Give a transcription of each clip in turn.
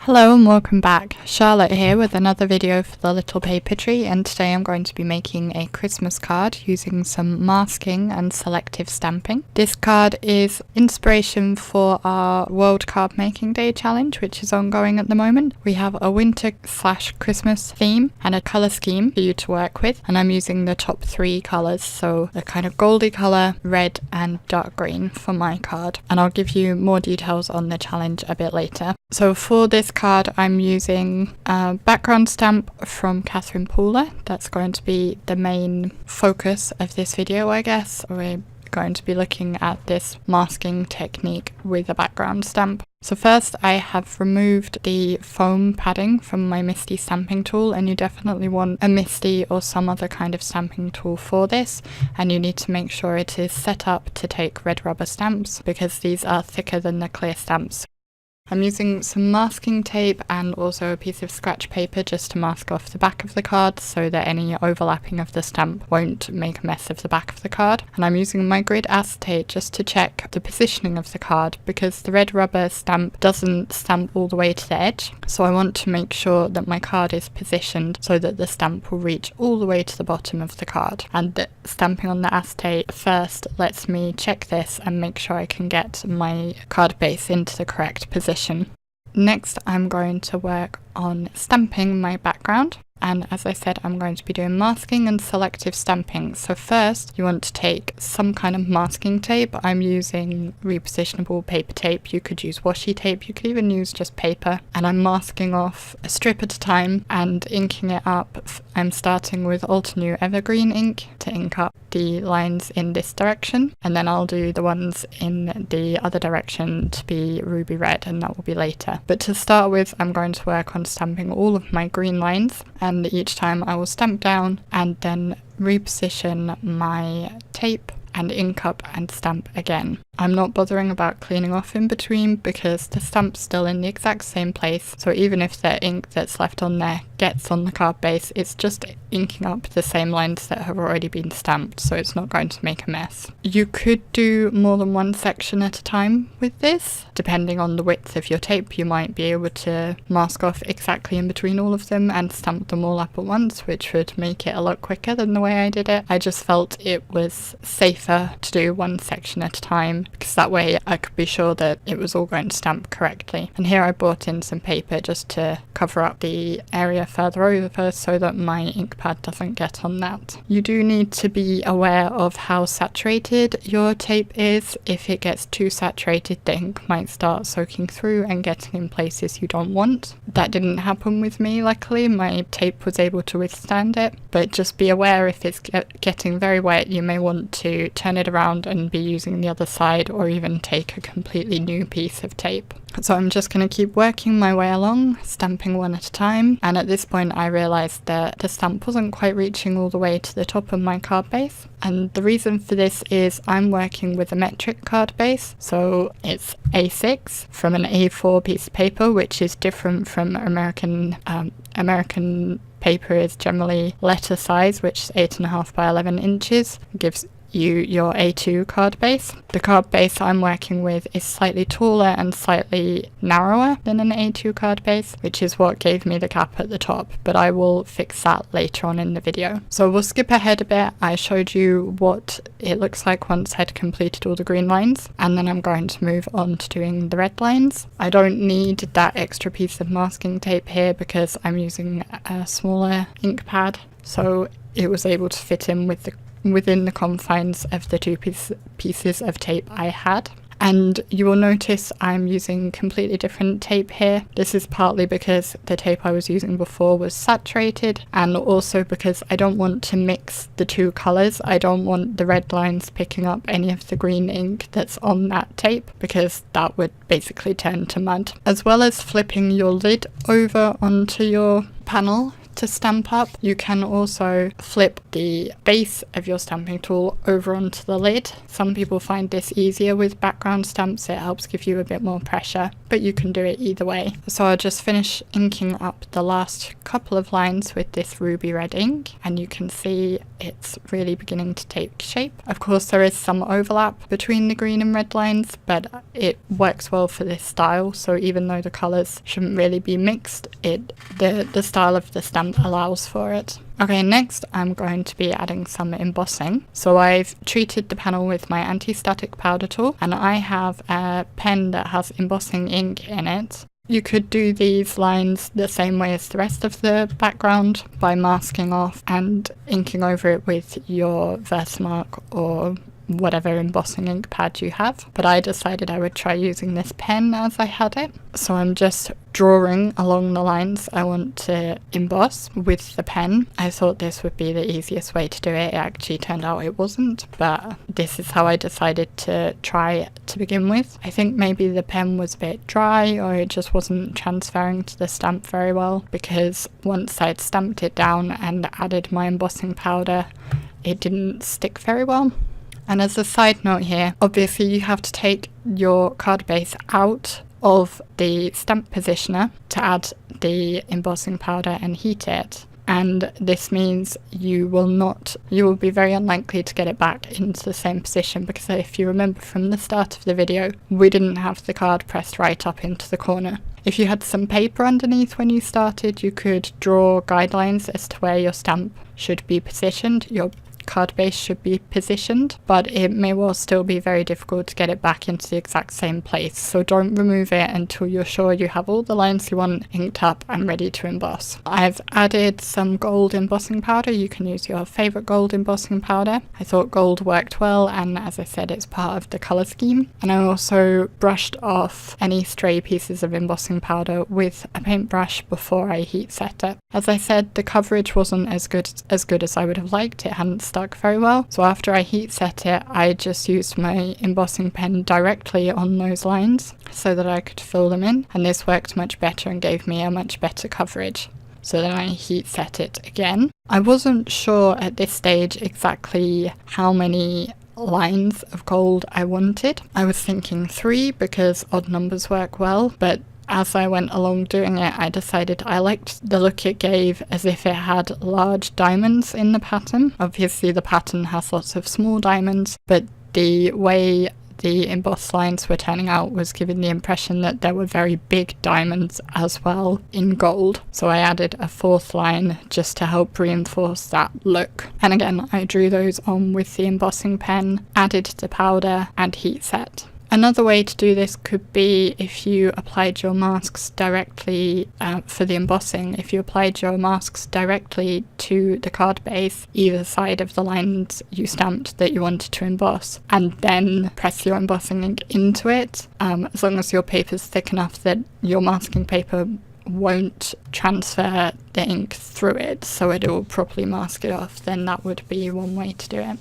Hello and welcome back. Charlotte here with another video for the Little Paper Tree, and today I'm going to be making a Christmas card using some masking and selective stamping. This card is inspiration for our World Card Making Day challenge, which is ongoing at the moment. We have a winter/Christmas theme and a colour scheme for you to work with, and I'm using the top three colours, so the kind of goldy colour, red and dark green for my card, and I'll give you more details on the challenge a bit later. So for this card I'm using a background stamp from Catherine Pooler. That's going to be the main focus of this video, I guess. We're going to be looking at this masking technique with a background stamp. So first I have removed the foam padding from my MISTI stamping tool, and you definitely want a MISTI or some other kind of stamping tool for this, and you need to make sure it is set up to take red rubber stamps because these are thicker than the clear stamps. I'm using some masking tape and also a piece of scratch paper just to mask off the back of the card so that any overlapping of the stamp won't make a mess of the back of the card. And I'm using my grid acetate just to check the positioning of the card because the red rubber stamp doesn't stamp all the way to the edge. So I want to make sure that my card is positioned so that the stamp will reach all the way to the bottom of the card. And the stamping on the acetate first lets me check this and make sure I can get my card base into the correct position. Next I'm going to work on stamping my background, and as I said I'm going to be doing masking and selective stamping. So first you want to take some kind of masking tape. I'm using repositionable paper tape. You could use washi tape, you could even use just paper, and I'm masking off a strip at a time and inking it up. I'm starting with Altenew Evergreen ink to ink up the lines in this direction, and then I'll do the ones in the other direction to be ruby red, and that will be later. But to start with I'm going to work on stamping all of my green lines, and each time I will stamp down and then reposition my tape and ink up and stamp again. I'm not bothering about cleaning off in between because the stamp's still in the exact same place, so even if the ink that's left on there gets on the card base, it's just inking up the same lines that have already been stamped, so it's not going to make a mess. You could do more than one section at a time with this. Depending on the width of your tape, you might be able to mask off exactly in between all of them and stamp them all up at once, which would make it a lot quicker than the way I did it. I just felt it was safer to do one section at a time, because that way I could be sure that it was all going to stamp correctly. And here I brought in some paper just to cover up the area further over so that my ink pad doesn't get on that. You do need to be aware of how saturated your tape is. If it gets too saturated, the ink might start soaking through and getting in places you don't want. That didn't happen with me, luckily. My tape was able to withstand it, but just be aware if it's getting very wet, you may want to turn it around and be using the other side, or even take a completely new piece of tape. So I'm just going to keep working my way along, stamping one at a time, and at this point I realised that the stamp wasn't quite reaching all the way to the top of my card base, and the reason for this is I'm working with a metric card base, so it's A6 from an A4 piece of paper, which is different from American paper is generally letter size, which is 8.5 by 11 inches, gives you your A2 card base. The card base I'm working with is slightly taller and slightly narrower than an A2 card base, which is what gave me the gap at the top, but I will fix that later on in the video. So we'll skip ahead a bit. I showed you what it looks like once I'd completed all the green lines, and then I'm going to move on to doing the red lines. I don't need that extra piece of masking tape here because I'm using a smaller ink pad, so it was able to fit in within the confines of the two pieces of tape I had. And you will notice I'm using completely different tape here. This is partly because the tape I was using before was saturated, and also because I don't want to mix the two colours. I don't want the red lines picking up any of the green ink that's on that tape, because that would basically turn to mud. As well as flipping your lid over onto your panel to stamp up. You can also flip the base of your stamping tool over onto the lid. Some people find this easier with background stamps, it helps give you a bit more pressure, but you can do it either way. So I'll just finish inking up the last couple of lines with this ruby red ink, and you can see it's really beginning to take shape. Of course there is some overlap between the green and red lines, but it works well for this style, so even though the colours shouldn't really be mixed, the style of the stamp allows for it. Okay, next I'm going to be adding some embossing. So I've treated the panel with my anti-static powder tool, and I have a pen that has embossing ink in it. You could do these lines the same way as the rest of the background by masking off and inking over it with your Versamark or whatever embossing ink pad you have, but I decided I would try using this pen as I had it. So I'm just drawing along the lines I want to emboss with the pen. I thought this would be the easiest way to do it. It actually turned out it wasn't, but this is how I decided to try it to begin with. I think maybe the pen was a bit dry, or it just wasn't transferring to the stamp very well, because once I'd stamped it down and added my embossing powder, it didn't stick very well. And as a side note here, obviously you have to take your card base out of the stamp positioner to add the embossing powder and heat it. And this means you will be very unlikely to get it back into the same position, because if you remember from the start of the video, we didn't have the card pressed right up into the corner. If you had some paper underneath when you started, you could draw guidelines as to where your stamp should be positioned. Your card base should be positioned, but it may well still be very difficult to get it back into the exact same place, so don't remove it until you're sure you have all the lines you want inked up and ready to emboss. I've added some gold embossing powder. You can use your favourite gold embossing powder. I thought gold worked well, and as I said, it's part of the colour scheme. And I also brushed off any stray pieces of embossing powder with a paintbrush before I heat set it. As I said, the coverage wasn't as good as I would have liked. It hadn't stuck very well, so after I heat set it, I just used my embossing pen directly on those lines so that I could fill them in, and this worked much better and gave me a much better coverage. So then I heat set it again. I wasn't sure at this stage exactly how many lines of gold I wanted. I was thinking 3 because odd numbers work well, but as I went along doing it, I decided I liked the look it gave as if it had large diamonds in the pattern. Obviously the pattern has lots of small diamonds, but the way the embossed lines were turning out was giving the impression that there were very big diamonds as well in gold. So I added a 4th line just to help reinforce that look. And again, I drew those on with the embossing pen, added the powder and heat set. Another way to do this could be if you applied your masks directly for the embossing. If you applied your masks directly to the card base, either side of the lines you stamped that you wanted to emboss, and then press your embossing ink into it, as long as your paper's thick enough that your masking paper won't transfer the ink through it so it will properly mask it off, then that would be one way to do it.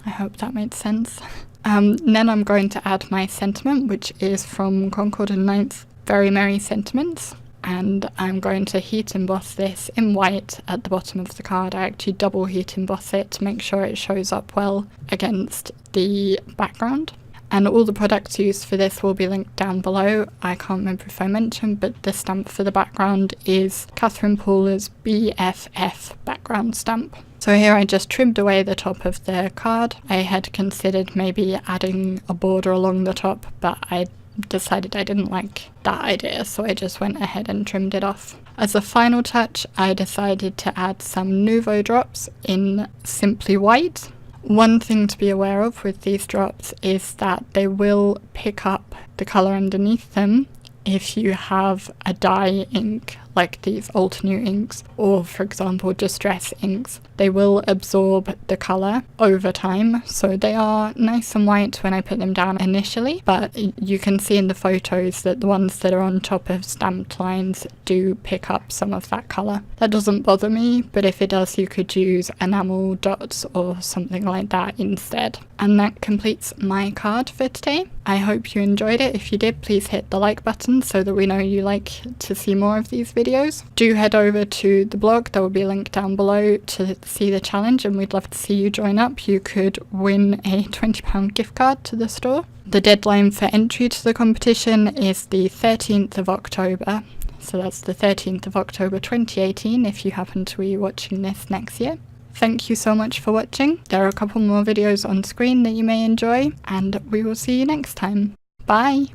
I hope that made sense. Then I'm going to add my sentiment, which is from Concord and Ninth Very Merry Sentiments, and I'm going to heat emboss this in white at the bottom of the card. I actually double heat emboss it to make sure it shows up well against the background. And all the products used for this will be linked down below. I can't remember if I mentioned, but the stamp for the background is Catherine Paula's BFF background stamp. So here I just trimmed away the top of the card. I had considered maybe adding a border along the top, but I decided I didn't like that idea, so I just went ahead and trimmed it off. As a final touch, I decided to add some Nuvo Drops in Simply White. One thing to be aware of with these drops is that they will pick up the colour underneath them if you have a dye ink like these Altenew inks, or for example Distress inks. They will absorb the colour over time, so they are nice and white when I put them down initially, but you can see in the photos that the ones that are on top of stamped lines do pick up some of that colour. That doesn't bother me, but if it does, you could use enamel dots or something like that instead. And that completes my card for today. I hope you enjoyed it. If you did, please hit the like button so that we know you like to see more of these videos. Do head over to the blog, there will be a link down below to see the challenge, and we'd love to see you join up. You could win a £20 gift card to the store. The deadline for entry to the competition is the 13th of October. So that's the 13th of October 2018 if you happen to be watching this next year. Thank you so much for watching. There are a couple more videos on screen that you may enjoy, and we will see you next time. Bye!